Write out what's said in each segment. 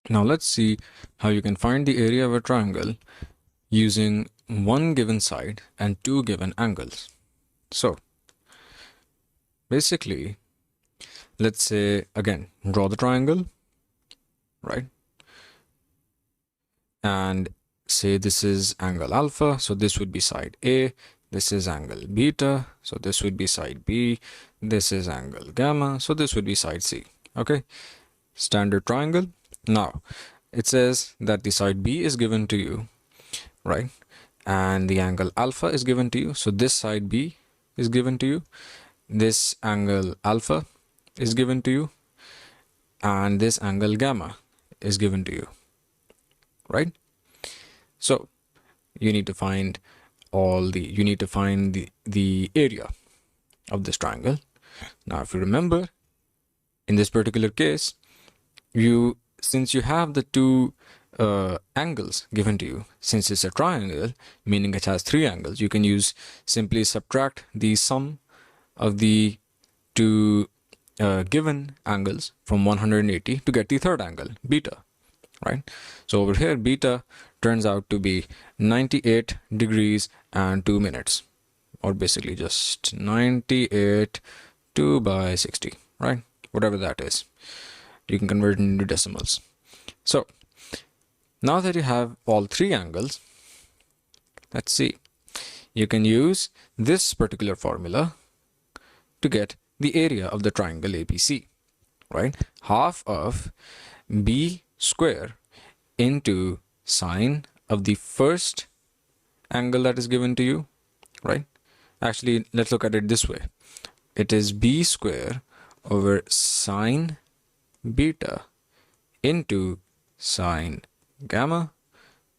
Now let's see how you can find the area of a triangle using one given side and two given angles. So basically, let's say again, draw the triangle, right? And say this is angle alpha, so this would be side A. This is angle beta, so this would be side B. This is angle gamma, so this would be side C. Okay, standard triangle. Now it says that the side B is given to you, right? And the angle alpha is given to you, so this side B is given to you, this angle alpha is given to you, and this angle gamma is given to you, right? So you need to find the area of this triangle. Now if you remember, in this particular case, since you have the two angles given to you, since it's a triangle, meaning it has three angles, you can simply subtract the sum of the two given angles from 180 to get the third angle, beta, right? So over here, beta turns out to be 98 degrees and 2 minutes, or basically just 98 2 by 60, right? Whatever that is, you can convert it into decimals. So now that you have all three angles, let's see, you can use this particular formula to get the area of the triangle ABC, right? Half of b square into sine of the first angle that is given to you, right? Actually, let's look at it this way. It is b square over sine beta into sine gamma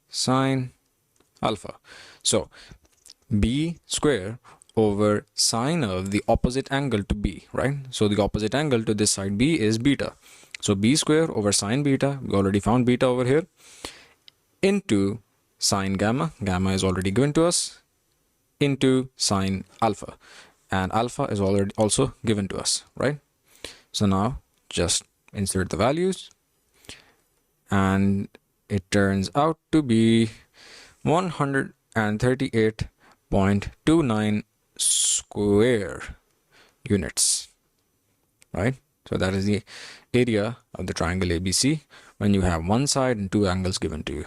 sine alpha. So b square over sine of the opposite angle to b, right? So the opposite angle to this side b is beta. So b square over sine beta, we already found beta over here, into sine gamma, gamma is already given to us, into sine alpha, and alpha is already also given to us, right? So now just insert the values, and it turns out to be 138.29 square units, right? So that is the area of the triangle ABC when you have one side and two angles given to you.